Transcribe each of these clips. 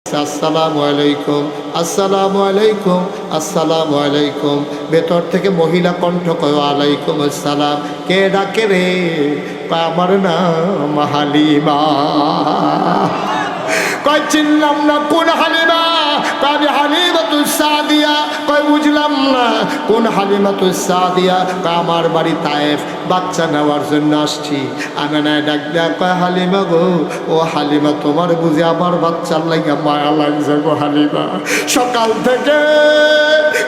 আসসালামু আলাইকুম, আসসালামু আলাইকুম, আসসালামু আলাইকুম। ভেতর থেকে মহিলা কণ্ঠ কয় আলাইকুম আসসালাম। কে ডাকে রে? আমার নাম হালিমা। কয় চিনলাম না, কোন হালিমা? কয় হালিমাতুস সাদিয়া। কয় বুঝলাম না, কোন হালিমাতুস সাদিয়া? কয় আমার বাড়ি তায়েফ, বাচ্চা নেওয়ার জন্য আসছি। আমেনায় ডাক দেয়া কয় হালিমা গো, ও হালিমা তোমার বুঝি আমার বাচ্চার লাগা মায়া লাগছে গো হালিমা। সকাল থেকে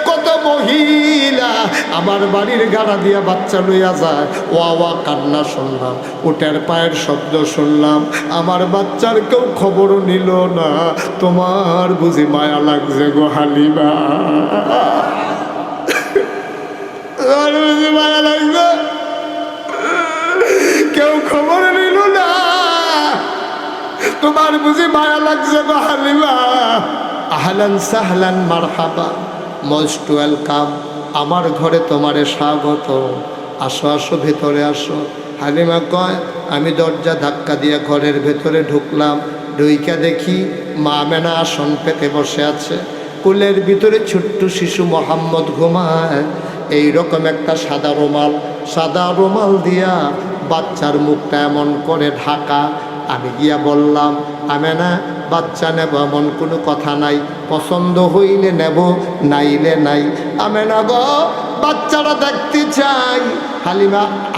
কত মহিলা আমার বাড়ির গাড়া দিয়া বাচ্চা লইয়া যায়, ওয়া কান্না শুনলাম, উটের পায়ের শব্দ শুনলাম, আমার বাচ্চার কেউ খবরও নিল না। তোমার বুঝি মায়া লাগছে গো হালিমা, তোমার বুঝি মায়া লাগছে, কেউ খবর নিল না। তোমার বুঝি মায়া লাগছে গো হালিমা। আহলান সাহলান মারহাবা, মোস্ট ওয়েলকাম। আমার ঘরে তোমারে স্বাগত, আসো আসো ভেতরে আসো। হালিমা কয় আমি দরজা ধাক্কা দিয়ে ঘরের ভেতরে ঢুকলাম, ঢুইকা দেখি মা আমেনা আসন পেতে বসে আছে, কুলের ভিতরে ছোট্ট শিশু মোহাম্মদ ঘুমায়। এইরকম একটা সাদা রুমাল দিয়া বাচ্চার মুখটা এমন করে ঢাকা। আমি গিয়া বললাম আমেনা বাচ্চা নেব এমন কোনো কথা নাই, পছন্দ হইলে নেব নাইলে নাই। আমেনা গো বাচ্চারা দেখতে চাই।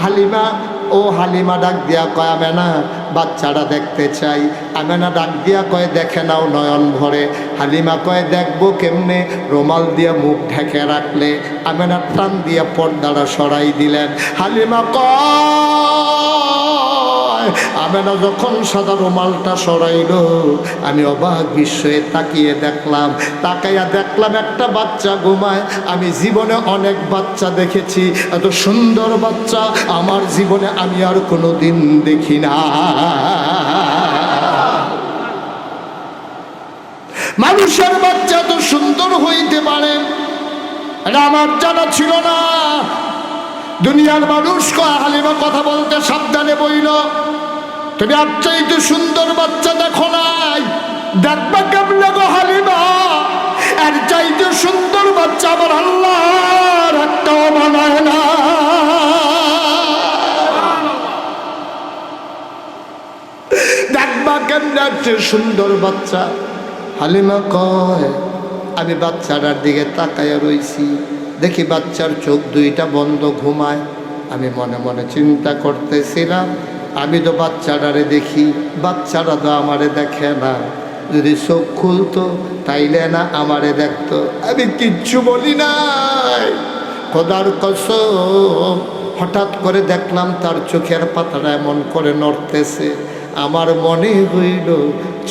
হালিমা ও হালিমা ডাক দিয়া কয় আমেনা বাচ্চারা দেখতে চাই। আমেনা ডাক দিয়া কয় দেখে নাও নয়ন ভরে। হালিমা কয় দেখবো কেমনে? রুমাল দিয়া মুখ ঢেকে রাখলে। আমেনা টান দিয়া পর্দাটা সরাই দিলেন। হালিমা কয় আমেনা যখন সাদা রুমালটা সরাইল, আমি অবাক বিস্ময়ে তাকাইয়া দেখলাম একটা বাচ্চা ঘুমায়। আমি জীবনে অনেক বাচ্চা দেখেছি, এত সুন্দর বাচ্চা আমার জীবনে আমি আর কোনোদিন দেখি না। মানুষের বাচ্চা তো সুন্দর হইতে পারে, এটা আমার জানা ছিল না। দুনিয়ার মানুষ কয় হালিমা কথা বলতে সাবধানে বইল, তুমি আর চাইতে সুন্দর বাচ্চা দেখো নাই, দেখবা কেমনে গো হালিমা? আর চাইতে সুন্দর বাচ্চা আমার আল্লাহর একটাও বানায় না। দেখবা কেমনে একটা সুন্দর বাচ্চা। হালিমা কয় আমি বাচ্চাটার দিকে তাকাইয়া রইছি, দেখি বাচ্চার চোখ দুইটা বন্ধ, ঘুমায়। আমি মনে মনে চিন্তা করতেছিলাম, আমি তো বাচ্চাটারে দেখি, বাচ্চারা তো আমারে দেখে না, যদি চোখ খুলতো তাইলে না আমারে দেখতো। আমি কিচ্ছু বলি নাই, খোদার কসম। হঠাৎ করে দেখলাম তার চোখের পাতাটা এমন করে নড়তেছে। আমার মনে হইল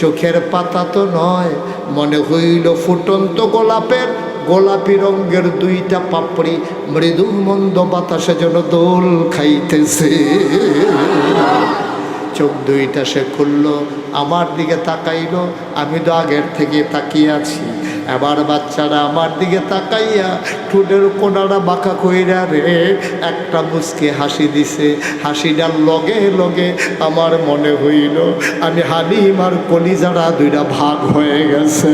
চোখের পাতা তো নয়, মনে হইল ফুটন্ত গোলাপি রঙের দুইটা পাপড়ি মৃদু মন্দ বাতাসে যেন দোল খাইতেছে। চোখ দুইটা সে খুলল, আমার দিকে তাকাইল। আমি তো আগের থেকে তাকিয়ে আছি। এবার বাচ্চারা আমার দিকে তাকাইয়া ঠোঁটের কোনাটা বাঁকা কইরা রে একটা মুচকে হাসি দিছে। হাসিটার লগে লগে আমার মনে হইল আমি হালিমার কলিজারা দুইটা ভাগ হয়ে গেছে।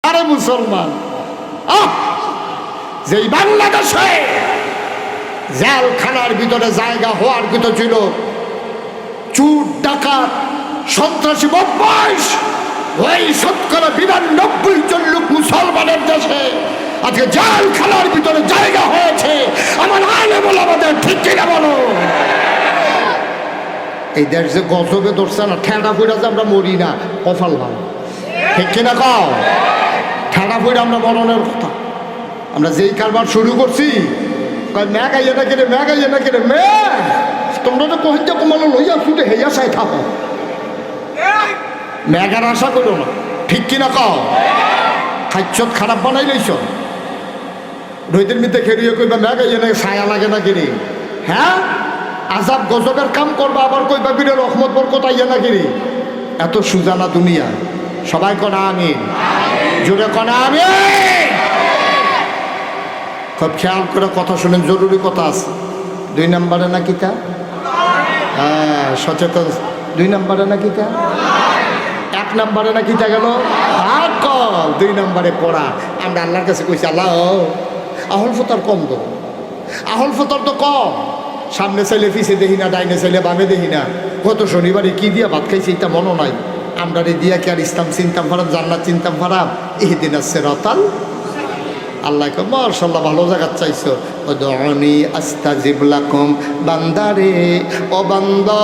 আরে মুসলমান, যেই বাংলাদেশে জেলখানার ভিতরে জায়গা হওয়ার কথা ছিল, চুর ডাকাত সন্ত্রাসী বদমাইশ, ওই ৯২ জন লোক মুসলমানের দেশে আজকে জেলখানার ভিতরে জায়গা হয়েছে। আমার আলেম ওলামাদের ঠিক কিনা বলো? এই দেশ যে গজবে ধরছে না, ঠেঁড়া ফুড়া যে আমরা মরি না, কপাল ভালো, ঠিক কিনা কও? ঠেঁড়া ফুড়া আমরা মরণের কথা। আমরা যেই কারবার শুরু করছি, ম্যাগ আইয়া না কেড়ে ম্যাগ, তোমরা তো কহিতে কমালো লইয়া ছুটে হেয়া চাই থাকো, ম্যাগার আশা করো না, ঠিক কিনা কও? খাইছত খারাপ বানাই লইছ, রইদের মিতে খেরিয়ে কইবা ম্যাগ আইয়া না ছায়া লাগে না কিনি, হ্যাঁ আজাব গজবের কাম করবা, আবার কইবা বীরের রহমত বরকত আইয়া না কিনি। এত সুজানা দুনিয়া। সবাই কনা আমিন, জোরে কনা আমিন। খুব খেয়াল করে কথা শুনেন, জরুরি কথা আছে। 2 নম্বরে নাকি তা? হ্যাঁ সচেতন। 2 নম্বরে নাকি তা? নম্বরে না কিটা গেল আকল, 2 নম্বরে পড়া। আমরা আল্লাহর কাছে কইছি আল্লাহ আহল ফতর কম তো, আহল ফতর তো কম, সামনে চাইলে পিছিয়ে দেখি না, ডাইনে চাইলে বামে দেখি না। গত শনিবারে কি দিয়া ভাত খাইছি এটা মনে নাই। আমরা রে দিয়া কি আর ইসলাম চিনতাম পারাম, জান্নাত চিনতাম পারাম? ইহদিনা সিরাতাল, আল্লাহকে মাশাআল্লাহ ভালো জায়গা চাইছো। উদউনি আস্তাজিব লাকুম, বান্দারে ও বান্দা